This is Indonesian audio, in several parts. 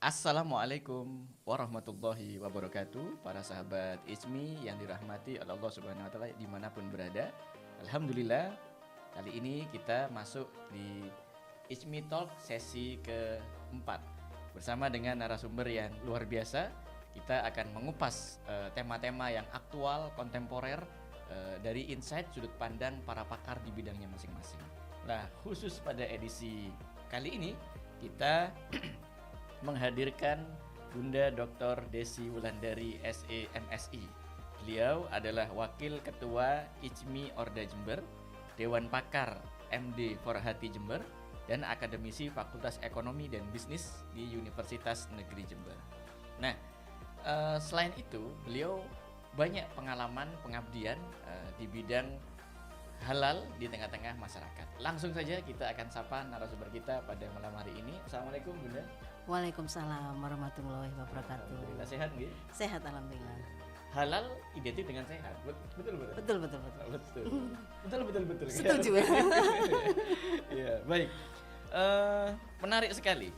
Assalamualaikum warahmatullahi wabarakatuh. Para sahabat Ismi yang dirahmati oleh Allah Subhanahu wa taala dimanapun berada. Alhamdulillah, kali ini kita masuk di Ismi Talk sesi keempat bersama dengan narasumber yang luar biasa. Kita akan mengupas tema-tema yang aktual, kontemporer dari insight sudut pandang para pakar di bidangnya masing-masing. Nah, khusus pada edisi kali ini kita menghadirkan Bunda Dr. Desi Wulandari SE MSI. Beliau adalah Wakil Ketua ICMI Orda Jember, Dewan Pakar MD Forhati Jember, dan Akademisi Fakultas Ekonomi dan Bisnis di Universitas Negeri Jember. Nah, selain itu beliau banyak pengalaman pengabdian di bidang halal di tengah-tengah masyarakat. Langsung saja kita akan sapa narasumber kita pada malam hari ini. Assalamualaikum Bunda. Waalaikumsalam warahmatullahi wabarakatuh. Alhamdulillah sehat nggih? Sehat alhamdulillah. Halal identik dengan sehat. Betul. Betul. Setuju. Ya, baik. Menarik sekali.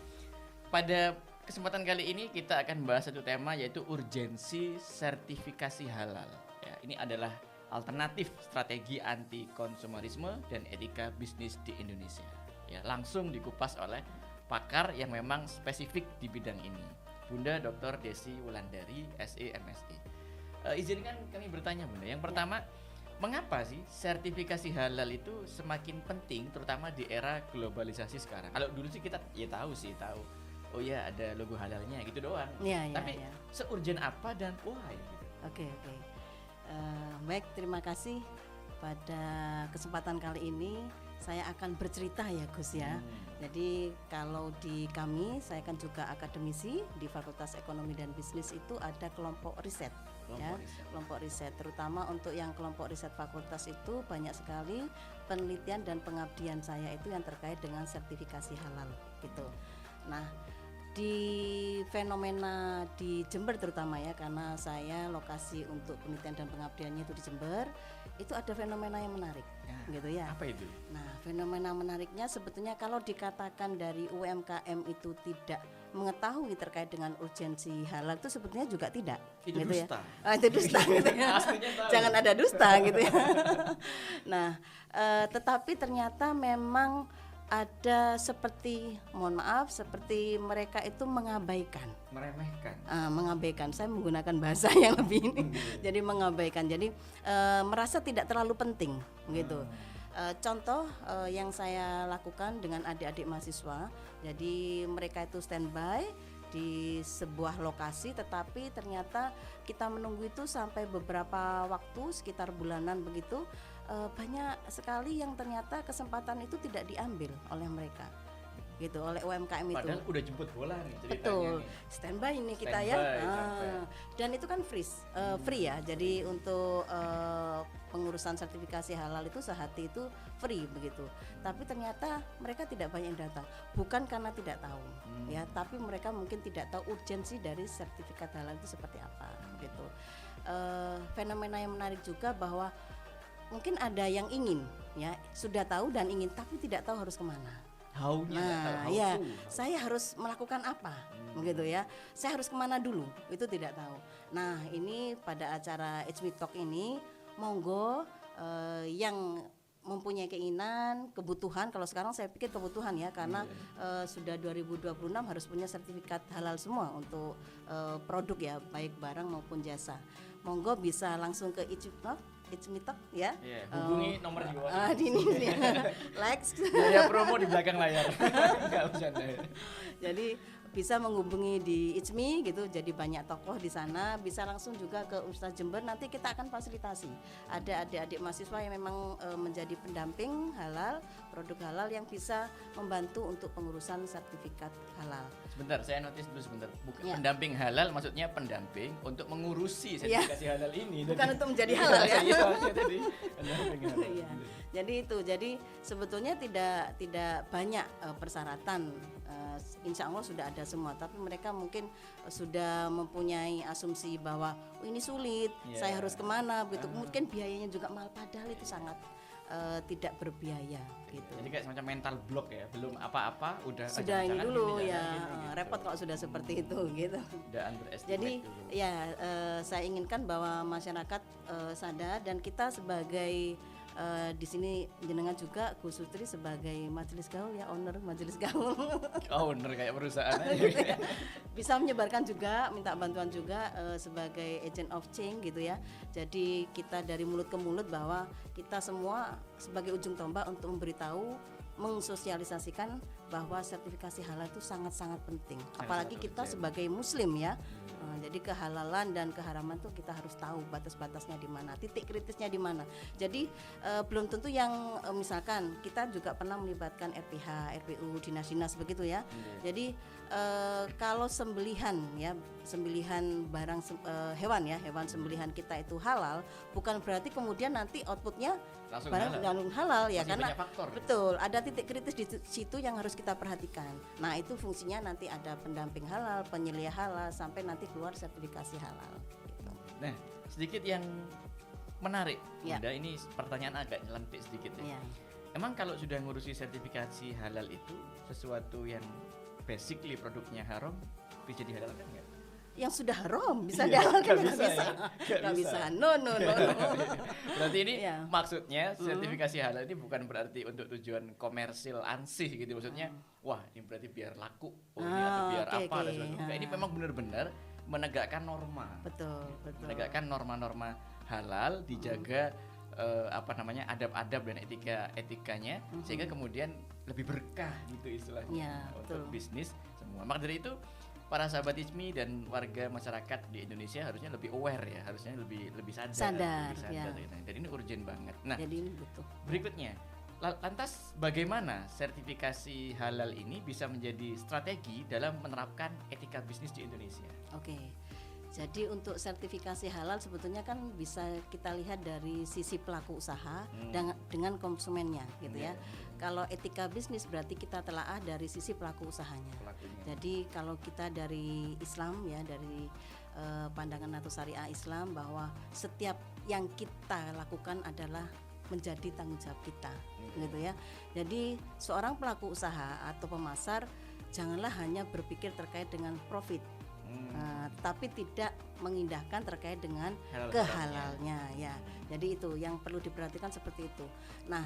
Pada kesempatan kali ini kita akan bahas satu tema yaitu urgensi sertifikasi halal. Ya, ini adalah alternatif strategi anti konsumerisme dan etika bisnis di Indonesia. Ya, langsung dikupas oleh pakar yang memang spesifik di bidang ini, Bunda Dr. Desi Wulandari SE MSI. Izinkan kami bertanya Bunda. Yang pertama, mengapa sih sertifikasi halal itu semakin penting terutama di era globalisasi sekarang? Kalau dulu sih kita tahu. Oh ya, ada logo halalnya gitu doang. Tapi seurgen apa dan why gitu? Oke. Baik, terima kasih. Pada kesempatan kali ini saya akan bercerita ya Gus ya. Jadi kalau di kami, saya kan juga akademisi di Fakultas Ekonomi dan Bisnis itu ada kelompok riset. Kelompok riset. Terutama untuk yang kelompok riset fakultas itu banyak sekali penelitian dan pengabdian saya itu yang terkait dengan sertifikasi halal gitu. Nah, di fenomena di Jember terutama ya, karena saya lokasi untuk penelitian dan pengabdiannya itu di Jember, itu ada fenomena yang menarik gitu ya. Apa itu? Nah, fenomena menariknya sebetulnya kalau dikatakan dari UMKM itu tidak mengetahui terkait dengan urgensi halal itu sebetulnya juga tidak itu gitu dusta. Ya. Itu dusta gitu ya. Jangan ada dusta gitu ya. Nah, tetapi ternyata memang ada seperti, mohon maaf, seperti mereka itu mengabaikan, mengabaikan. Saya menggunakan bahasa yang lebih ini. Jadi mengabaikan. Jadi merasa tidak terlalu penting, gitu. Contoh yang saya lakukan dengan adik-adik mahasiswa. Jadi mereka itu standby di sebuah lokasi, tetapi ternyata kita menunggu itu sampai beberapa waktu, sekitar bulanan begitu. Banyak sekali yang ternyata kesempatan itu tidak diambil oleh mereka gitu, oleh UMKM itu. Padahal udah jemput bola nih ceritanya. Betul, nih. standby ini kita ya. Dan itu kan free ya. Jadi untuk pengurusan sertifikasi halal itu sehati itu free begitu. Tapi ternyata mereka tidak banyak yang datang. Bukan karena tidak tahu ya, tapi mereka mungkin tidak tahu urgensi dari sertifikat halal itu seperti apa gitu. Fenomena yang menarik juga bahwa mungkin ada yang ingin ya, sudah tahu dan ingin tapi tidak tahu harus kemana. Saya harus melakukan apa, begitu ya. Saya harus kemana dulu, itu tidak tahu. Nah, ini pada acara HB Talk ini, monggo yang mempunyai keinginan, kebutuhan. Kalau sekarang saya pikir kebutuhan ya, karena sudah 2026 harus punya sertifikat halal semua untuk produk ya, baik barang maupun jasa. Monggo bisa langsung ke HB Talk ya. Hubungi nomor di bawah. Like. Ya, promo di belakang layar. Enggak bercanda. Jadi bisa menghubungi di ICMI gitu, jadi banyak tokoh di sana. Bisa langsung juga ke Universitas Jember, nanti kita akan fasilitasi. Ada adik-adik mahasiswa yang memang menjadi pendamping halal, produk halal yang bisa membantu untuk pengurusan sertifikat halal. Sebentar, saya notice dulu sebentar. Pendamping halal maksudnya pendamping untuk mengurusi sertifikasi halal ini. Bukan untuk menjadi halal ya. Tadi pendamping halal. Jadi sebetulnya tidak banyak persyaratan. Insya Allah sudah ada semua, tapi mereka mungkin sudah mempunyai asumsi bahwa ini sulit, saya harus kemana begitu. Mungkin biayanya juga mahal, padahal itu sangat tidak berbiaya gitu. Jadi kayak semacam mental block ya, belum apa-apa udah Sudah ini jangan dulu gini, ya, jangan gini, gitu. repot kalau sudah seperti itu gitu. Udah underestimate Jadi dulu. ya saya inginkan bahwa masyarakat sadar, dan kita sebagai di sini jenengan juga Gus Sutri sebagai majelis gaul ya, owner majelis gaul Owner kayak perusahaan aja. gitu ya. Bisa menyebarkan juga, minta bantuan juga sebagai agent of change gitu ya. Jadi kita dari mulut ke mulut bahwa kita semua sebagai ujung tombak untuk memberitahu, mensosialisasikan bahwa sertifikasi halal itu sangat-sangat penting. Apalagi kita sebagai muslim ya. Jadi kehalalan dan keharaman tuh kita harus tahu batas-batasnya di mana, titik kritisnya di mana. Jadi belum tentu yang misalkan kita juga pernah melibatkan RPH, RPU, dinas-dinas begitu ya. Jadi kalau sembelihan ya, sembelihan barang hewan ya, hewan sembelihan kita itu halal, bukan berarti kemudian nanti outputnya Langsung barang halal. halal ya, Masih karena banyak faktor. betul ada titik kritis di situ yang harus kita perhatikan. Nah itu fungsinya nanti ada pendamping halal, penyelia halal, sampai nanti keluar sertifikasi halal gitu. Nah, sedikit yang menarik, Ya. Bunda, ini pertanyaan agak nyelentik sedikit ya. Ya. Emang kalau sudah ngurusi sertifikasi halal itu sesuatu yang basically produknya haram bisa dihalalkan nggak? Yang sudah haram bisa Iya, dihalalkan, nggak nggak bisa bisa, ya? Nggak nggak bisa. bisa. No. Berarti ini Iya. maksudnya sertifikasi halal ini bukan berarti untuk tujuan komersil ansih gitu, maksudnya wah ini berarti biar laku, oh ini atau biar oke, apa dan oke. sebagainya. Ini memang benar-benar menegakkan norma, Betul. menegakkan norma-norma halal, dijaga adab-adab dan etikanya, sehingga kemudian lebih berkah gitu istilahnya Ya, untuk betul. bisnis semua. Maka dari itu para sahabat ISMI dan warga masyarakat di Indonesia harusnya lebih aware ya, harusnya lebih sadar, ya. gitu. Dan ini urgent banget. Nah, Jadi ini butuh. berikutnya, lantas bagaimana sertifikasi halal ini bisa menjadi strategi dalam menerapkan etika bisnis di Indonesia? Oke. Jadi untuk sertifikasi halal sebetulnya kan bisa kita lihat dari sisi pelaku usaha dengan konsumennya gitu ya. Kalau etika bisnis berarti kita telaah dari sisi pelaku usahanya. Pelakunya. Jadi kalau kita dari Islam ya, dari pandangan atau syariah Islam, bahwa setiap yang kita lakukan adalah menjadi tanggung jawab kita gitu ya. Jadi seorang pelaku usaha atau pemasar janganlah hanya berpikir terkait dengan profit, tapi tidak mengindahkan terkait dengan kehalalnya ya. Jadi itu yang perlu diperhatikan seperti itu. Nah,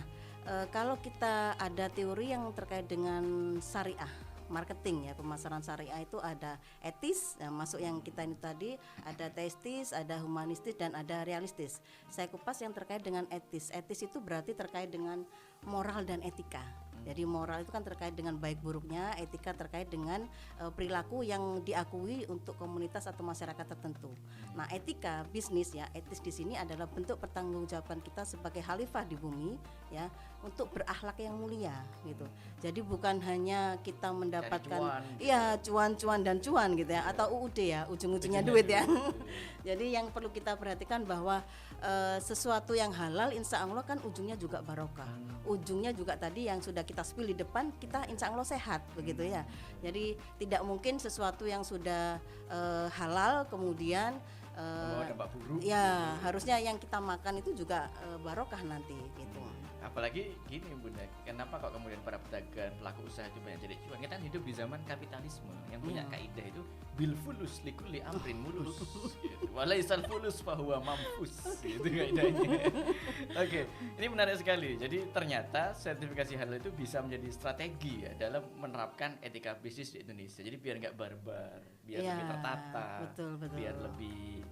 kalau kita ada teori yang terkait dengan syariah marketing ya, pemasaran syariah itu ada etis, masuk yang kita ini tadi, ada teistis, ada humanistis, dan ada realistis. Saya kupas yang terkait dengan etis. Etis itu berarti terkait dengan moral dan etika. Jadi moral itu kan terkait dengan baik buruknya, etika terkait dengan perilaku yang diakui untuk komunitas atau masyarakat tertentu. Nah, etika bisnis ya, etis di sini adalah bentuk pertanggungjawaban kita sebagai khalifah di bumi ya, untuk berakhlak yang mulia gitu. Jadi bukan hanya kita mendapatkan cuan dan cuan gitu ya, atau UUD ya, ujung-ujungnya duit ya. Jadi yang perlu kita perhatikan bahwa sesuatu yang halal insya Allah kan ujungnya juga barokah. Ujungnya juga tadi yang sudah kita spill di depan, kita insya Allah sehat begitu ya. Jadi tidak mungkin sesuatu yang sudah halal kemudian dampak buruk. ya harusnya yang kita makan itu juga barokah nanti gitu. Apalagi gini Bunda, kenapa kok kemudian para pedagang, pelaku usaha itu banyak jadi cuan? Kita kan hidup di zaman kapitalisme yang punya kaidah itu bil fulus likulli amrin mulus gitu. Walaisal fulus fahuwa mampus gitu kaidahnya. Oke, ini menarik sekali. Jadi ternyata sertifikasi halal itu bisa menjadi strategi ya dalam menerapkan etika bisnis di Indonesia. Jadi biar nggak barbar, biar lebih tertata, betul. biar lebih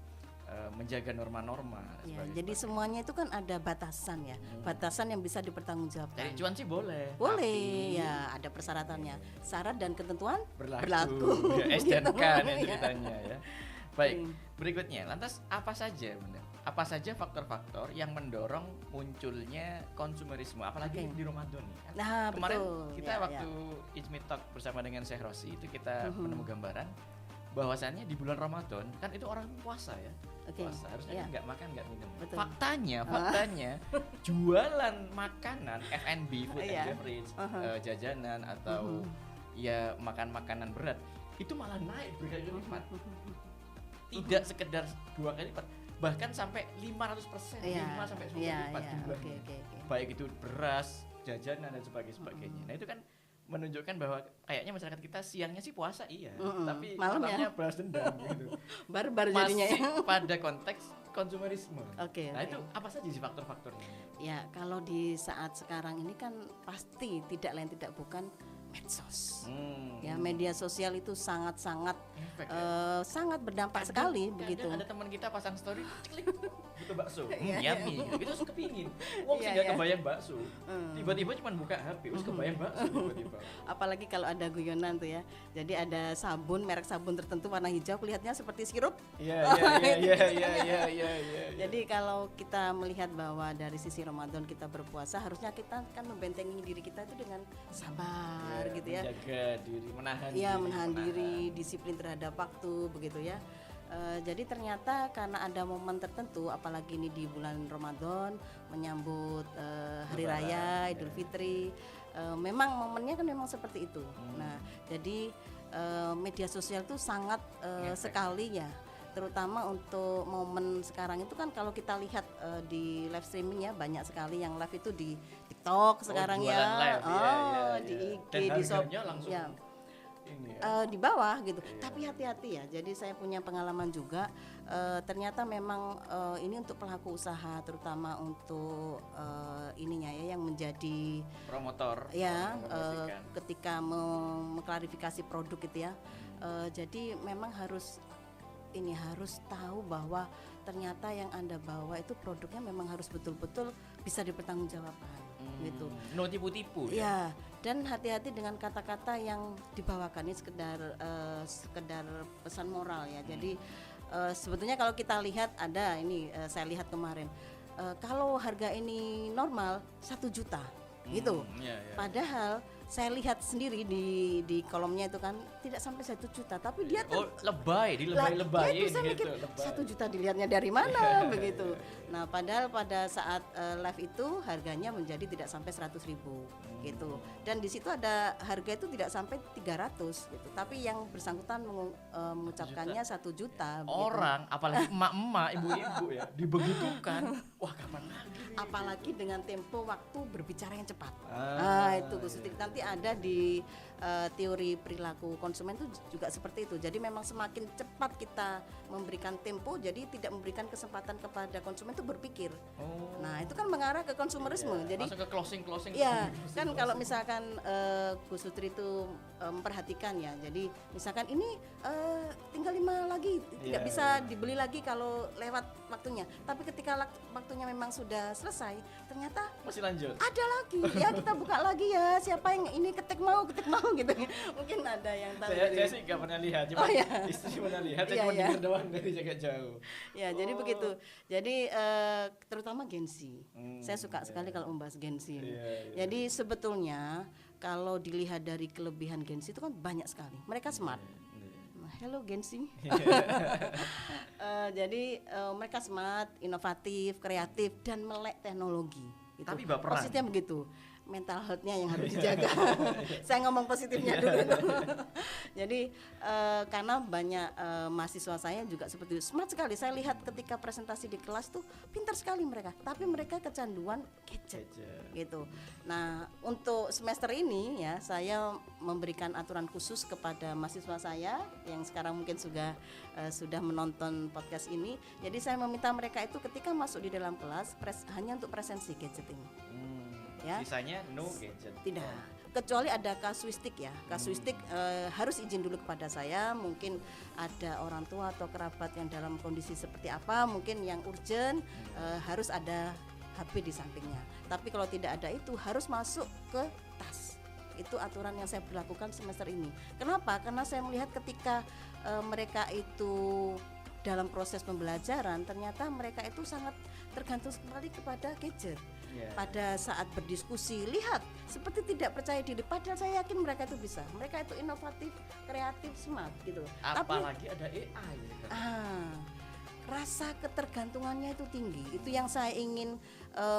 menjaga norma-norma. Ya, jadi semuanya itu kan ada batasan ya, batasan yang bisa dipertanggungjawabkan. Cari cuan sih boleh. Boleh, ya ada persyaratannya, syarat dan ketentuan berlaku. Ya, S dan K nih ceritanya ya. Baik, berikutnya, lantas apa saja Bunda? Apa saja faktor-faktor yang mendorong munculnya konsumerisme, apalagi di Ramadan nih? Nah, kemarin betul. kita waktu ISMI Talk bersama dengan Syekh Rosi itu kita menemukan gambaran bahwasannya di bulan Ramadan kan itu orang puasa ya. Puasa harusnya nggak makan nggak minum. Betul. Faktanya jualan makanan F&B, food and beverage, jajanan atau ya makan makanan berat itu malah naik berkali-kali lipat. Tidak sekedar 2 kali lipat, bahkan sampai 500%, Iya, 5 sampai 10 iya, lipat iya, jumlahnya. oke. Baik itu beras, jajanan dan sebagainya. Nah, itu kan menunjukkan bahwa kayaknya masyarakat kita siangnya sih puasa iya, tapi Malamnya malamnya balas dendam gitu. Barbar jadinya ya. Masih pada konteks konsumerisme. Oke, Nah, oke. itu apa saja sih faktor-faktornya? Ya, kalau di saat sekarang ini kan pasti tidak lain tidak bukan medsos. Ya, media sosial itu sangat-sangat Efek, sangat berdampak sekali begitu. Ada teman kita pasang story, klik butuh bakso, Iya. yummy, gitu terus kepingin. Wong sih Iya, nggak iya. kebayang bakso, tiba-tiba cuma buka HP, terus kebayang bakso tiba-tiba. Apalagi kalau ada guyonan tuh ya. Jadi ada sabun, merek sabun tertentu warna hijau kelihatannya seperti sirup. Iya. Jadi kalau kita melihat bahwa dari sisi Ramadan kita berpuasa, harusnya kita kan membentengi diri kita itu dengan sabar gitu ya. Menjaga diri, menahan Iya, diri, menahan diri, disiplin terhadap waktu begitu ya. Jadi ternyata karena ada momen tertentu, apalagi ini di bulan Ramadan menyambut hari Lebaran, raya Idul Fitri, memang momennya kan memang seperti itu. Nah, jadi media sosial itu sangat sekali ya, terutama untuk momen sekarang itu kan kalau kita lihat di live streaming ya, banyak sekali yang live itu di TikTok sekarang jualan ya, live, di IG, dan di Shop, harganya langsung ya. ini ya. Di bawah gitu. Tapi hati-hati ya. Jadi saya punya pengalaman juga. Ternyata memang ini untuk pelaku usaha, terutama untuk ininya ya yang menjadi Promotor ya mempromosikan. ketika mengklarifikasi produk gitu ya. Jadi memang harus tahu bahwa ternyata yang Anda bawa itu produknya memang harus betul-betul bisa dipertanggungjawabkan gitu. No tipu-tipu ya. Ya, dan hati-hati dengan kata-kata yang dibawakan ini sekedar pesan moral ya. Jadi sebetulnya kalau kita lihat ada ini saya lihat kemarin kalau harga ini normal 1 juta gitu. Iya. Padahal saya lihat sendiri di kolomnya itu kan tidak sampai 1 juta, tapi dia Oh, lebay, dia itu saya mikir lebay. 1 juta dilihatnya dari mana begitu. Nah, padahal pada saat live itu harganya menjadi tidak sampai 100.000 gitu. Dan di situ ada harga itu tidak sampai 300 gitu. Tapi yang bersangkutan mengucapkannya 1 juta begitu. Orang, apalagi emak-emak, ibu-ibu ya, dibegitukan. Wah, kapan lagi nih? Apalagi dengan tempo waktu berbicara yang cepat. Itu Gus Utik. Nanti ada di teori perilaku konsumen itu juga seperti itu. Jadi memang semakin cepat kita memberikan tempo, jadi tidak memberikan kesempatan kepada konsumen itu berpikir. Nah, itu kan mengarah ke konsumerisme. Jadi Langsung ke closing. ya, kan kalau misalkan Gus Sutri itu memperhatikan ya. Jadi misalkan ini tinggal 5 lagi, tidak bisa dibeli lagi kalau lewat waktunya. Tapi ketika waktunya memang sudah selesai, ternyata Masih lanjut. ada lagi. Ya, kita buka lagi ya. Siapa yang ini ketik mau gitu. Mungkin ada yang tahu. Saya sih nggak pernah lihat, cuma istri pernah lihat, saya cuma Iya. dengar doang dari jarak jauh. Ya, jadi begitu. Jadi terutama Gen Z. Saya suka sekali kalau membahas Gen Z ini. Jadi sebetulnya kalau dilihat dari kelebihan Gen Z itu kan banyak sekali. Mereka smart. Nah, hello Gen Z. Jadi mereka smart, inovatif, kreatif dan melek teknologi. Gitu. Tapi baperan. Positifnya begitu. Mental health-nya yang harus dijaga. Saya ngomong positifnya dulu. Jadi karena banyak mahasiswa saya juga seperti itu. Smart sekali. Saya lihat ketika presentasi di kelas tuh pintar sekali mereka. Tapi mereka kecanduan gadget. Gitu. Nah, untuk semester ini ya saya memberikan aturan khusus kepada mahasiswa saya yang sekarang mungkin sudah menonton podcast ini. Jadi saya meminta mereka itu ketika masuk di dalam kelas hanya untuk presensi gadget ini. Ya. Sisanya no gadget. Tidak, kecuali ada kasuistik ya. Kasuistik harus izin dulu kepada saya. Mungkin ada orang tua atau kerabat yang dalam kondisi seperti apa, mungkin yang urgent harus ada HP di sampingnya. Tapi kalau tidak ada itu harus masuk ke tas. Itu aturan yang saya berlakukan semester ini. Kenapa? Karena saya melihat ketika mereka itu dalam proses pembelajaran, ternyata mereka itu sangat tergantung sekali kepada gadget. Pada saat berdiskusi, lihat seperti tidak percaya diri, padahal saya yakin mereka itu bisa. Mereka itu inovatif, kreatif, smart gitu. Apalagi ada AI gitu kan. Rasa ketergantungannya itu tinggi. Itu yang saya ingin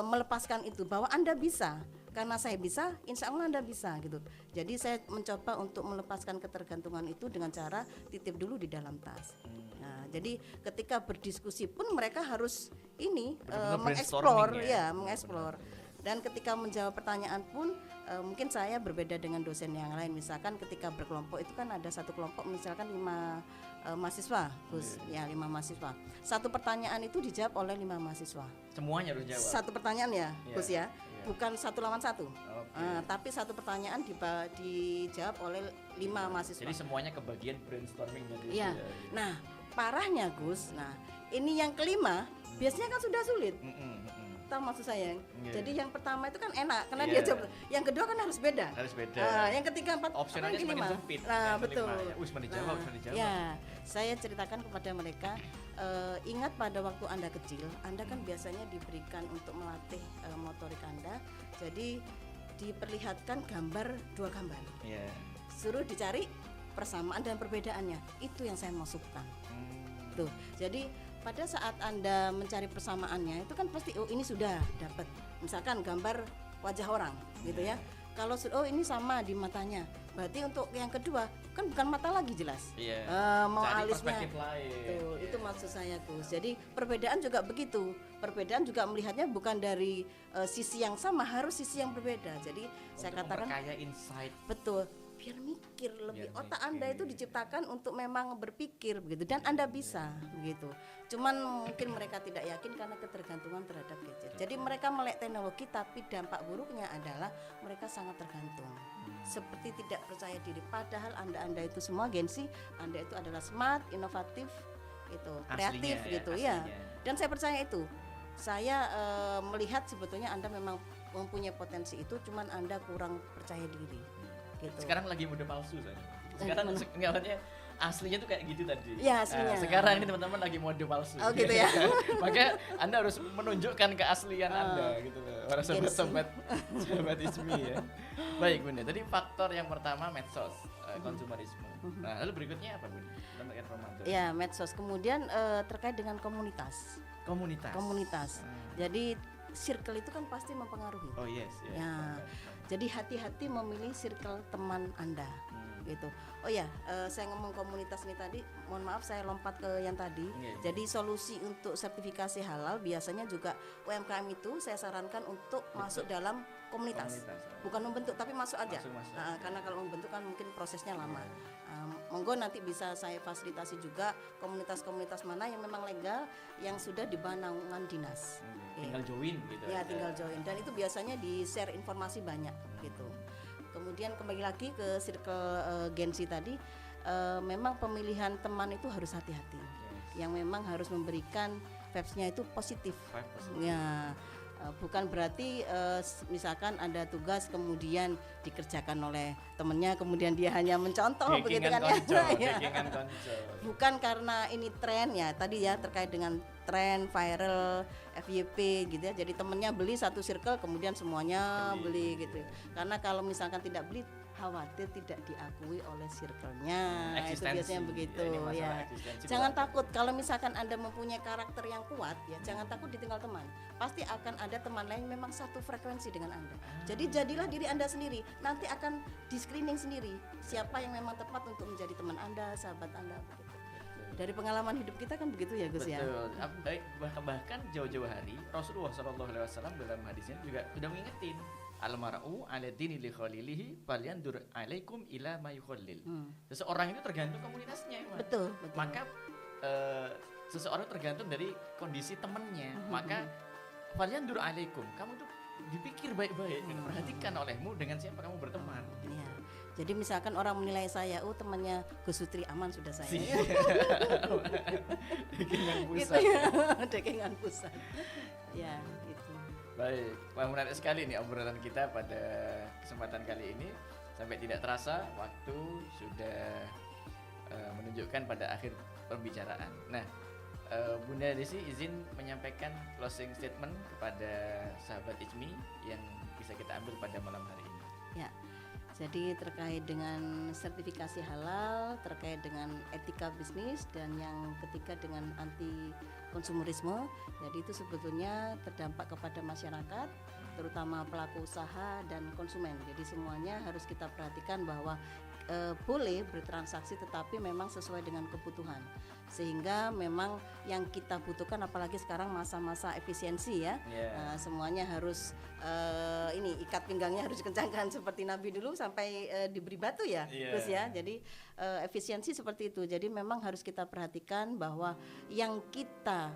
melepaskan itu, bahwa Anda bisa. karena saya bisa, insya Allah Anda bisa gitu. Jadi saya mencoba untuk melepaskan ketergantungan itu dengan cara titip dulu di dalam tas. Nah, jadi ketika berdiskusi pun mereka harus ini Benar-benar mengeksplor, brainstorming ya mengeksplor. Dan ketika menjawab pertanyaan pun mungkin saya berbeda dengan dosen yang lain. Misalkan ketika berkelompok itu kan ada satu kelompok misalkan 5 mahasiswa, Gus, ya 5 mahasiswa. Satu pertanyaan itu dijawab oleh 5 mahasiswa. Semuanya harus jawab. Satu pertanyaan ya, Iya, Gus ya, iya. bukan 1 lawan 1. Oke. Tapi satu pertanyaan dijawab oleh 5 mahasiswa. Jadi semuanya kebagian brainstorming gitu. Iya. Nah, parahnya Gus. Nah, ini yang kelima biasanya kan sudah sulit. Tahu maksud saya? Iya. Jadi yang pertama itu kan enak karena Iya. dia jawab. Yang kedua kan harus beda. Harus beda. Yang ketiga, empat, Opsionalnya yang semakin kelima. sempit. Nah, Yang betul. kelima, ya. Wih, cuma dijawab, cuma dijawab. Ya, saya ceritakan kepada mereka, ingat pada waktu Anda kecil, Anda kan biasanya diberikan untuk melatih motorik Anda. Jadi diperlihatkan 2 gambar. Iya. Suruh dicari persamaan dan perbedaannya. Itu yang saya masukkan. Tuh. Jadi pada saat Anda mencari persamaannya itu kan pasti ini sudah dapat. Misalkan gambar wajah orang gitu ya. Kalau ini sama di matanya. Berarti untuk yang kedua kan bukan mata lagi jelas. Iya. Mau Cari alisnya. perspektif lain. Tuh, Iya. itu maksud saya, Gus. Jadi perbedaan juga begitu. Perbedaan juga melihatnya bukan dari sisi yang sama, harus sisi yang berbeda. Jadi saya Untuk katakan memperkaya insight. betul, biar mikir lebih. Biar Otak mikir. Anda itu diciptakan untuk memang berpikir begitu, dan Anda bisa begitu. Cuman mungkin mereka tidak yakin karena ketergantungan terhadap gadget. Jadi mereka melek teknologi, tapi dampak buruknya adalah mereka sangat tergantung. Seperti tidak percaya diri, padahal Anda itu semua Gen Z, Anda itu adalah smart, inovatif, itu kreatif Aslinya, gitu ya, ya. aslinya. Dan saya percaya itu. Saya melihat sebetulnya Anda memang mempunyai potensi itu, cuman Anda kurang percaya diri. Gitu. Sekarang lagi mode palsu saya. Sekarang maksudnya aslinya tuh kayak gitu tadi. Iya, aslinya. Sekarang ini teman-teman lagi mode palsu. Oh, gitu ya. Maka Anda harus menunjukkan keaslian Anda gitu loh. Para Gen Z. sobat Ismi ya. Baik Bunda, tadi faktor yang pertama medsos, konsumerisme. Nah, lalu berikutnya apa Bunda? Tentang Ramadan. Ya, medsos. Kemudian terkait dengan komunitas. Komunitas. Jadi circle itu kan pasti mempengaruhi. Oh yes, yes. Ya. Jadi hati-hati memilih circle teman Anda. Gitu. Oh ya, saya ngomong komunitas ini tadi, mohon maaf saya lompat ke yang tadi. Iya. Jadi solusi untuk sertifikasi halal biasanya juga UMKM itu saya sarankan untuk masuk dalam komunitas. Bukan membentuk tapi masuk aja. Masuk. Karena kalau membentuk kan mungkin prosesnya lama. Monggo nanti bisa saya fasilitasi juga komunitas-komunitas mana yang memang legal, yang sudah di bawah naungan dinas. Tinggal join gitu. Ya, aja. tinggal join, dan itu biasanya di share informasi banyak gitu. Kemudian kembali lagi ke circle Gen Z tadi, memang pemilihan teman itu harus hati-hati. Yang memang harus memberikan vibes-nya itu positif. Ya, bukan berarti misalkan ada tugas kemudian dikerjakan oleh temennya, kemudian dia hanya mencontoh begitu kan ya. Bukan karena ini tren ya, tadi ya terkait dengan tren viral FYP gitu ya. Jadi temennya beli satu circle kemudian semuanya beli gitu. Karena kalau misalkan tidak beli, khawatir tidak diakui oleh circle-nya. Itu biasanya begitu ya. Jangan takut kalau misalkan Anda mempunyai karakter yang kuat ya, jangan takut ditinggal teman. Pasti akan ada teman lain memang satu frekuensi dengan Anda. Jadi jadilah diri Anda sendiri. Nanti akan di-screening sendiri siapa yang memang tepat untuk menjadi teman Anda, sahabat Anda begitu. Dari pengalaman hidup kita kan begitu ya Gus ya. Betul. Bahkan jauh-jauh hari Rasulullah SAW dalam hadisnya juga sudah mengingetin almar'u ala dini li khalilihi falyandur alaikum ila ma yukhallil. Seseorang itu tergantung komunitasnya. Betul. Maka seseorang tergantung dari kondisi temannya. Maka falyandur alaikum, kamu tuh dipikir baik-baik, perhatikan olehmu dengan siapa kamu berteman. Iya. Jadi misalkan orang menilai saya, temannya Gus Sutri aman sudah saya. Dekingan pusat. Gitu ya. Dekingan pusat. Ya, gitu. Baik, wah menarik sekali nih obrolan kita pada kesempatan kali ini. Sampai tidak terasa waktu sudah menunjukkan pada akhir pembicaraan. Nah, Bunda Desi izin menyampaikan closing statement kepada sahabat Ijmi yang bisa kita ambil pada malam hari ini. Ya, Jadi terkait dengan sertifikasi halal, terkait dengan etika bisnis, dan yang ketiga dengan anti konsumerisme. Jadi itu sebetulnya terdampak kepada masyarakat, terutama pelaku usaha dan konsumen. Jadi semuanya harus kita perhatikan bahwa boleh bertransaksi tetapi memang sesuai dengan kebutuhan, sehingga memang yang kita butuhkan apalagi sekarang masa-masa efisiensi ya. Semuanya harus ini ikat pinggangnya harus dikencangkan seperti Nabi dulu sampai diberi batu ya, terus ya. Jadi efisiensi seperti itu. Jadi memang harus kita perhatikan bahwa yang kita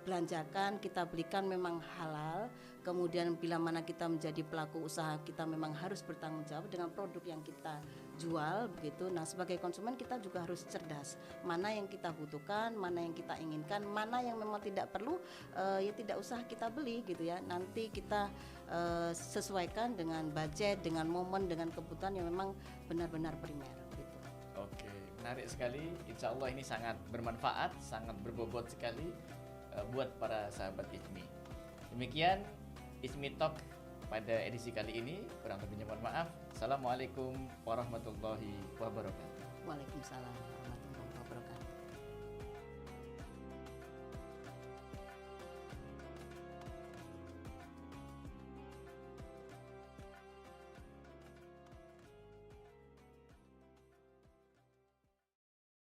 belanjakan, kita belikan memang halal. Kemudian bila mana kita menjadi pelaku usaha, kita memang harus bertanggung jawab dengan produk yang kita jual begitu. Nah, sebagai konsumen kita juga harus cerdas. Mana yang kita butuhkan, mana yang kita inginkan, mana yang memang tidak perlu ya tidak usah kita beli gitu ya. Nanti kita sesuaikan dengan budget, dengan momen, dengan kebutuhan yang memang benar-benar primer gitu. Oke, menarik sekali. Insya Allah ini sangat bermanfaat, sangat berbobot sekali buat para sahabat ICMI. Demikian ICMI Talk pada edisi kali ini. Kurang lebihnya mohon maaf. Assalamualaikum warahmatullahi wabarakatuh. Waalaikumsalam.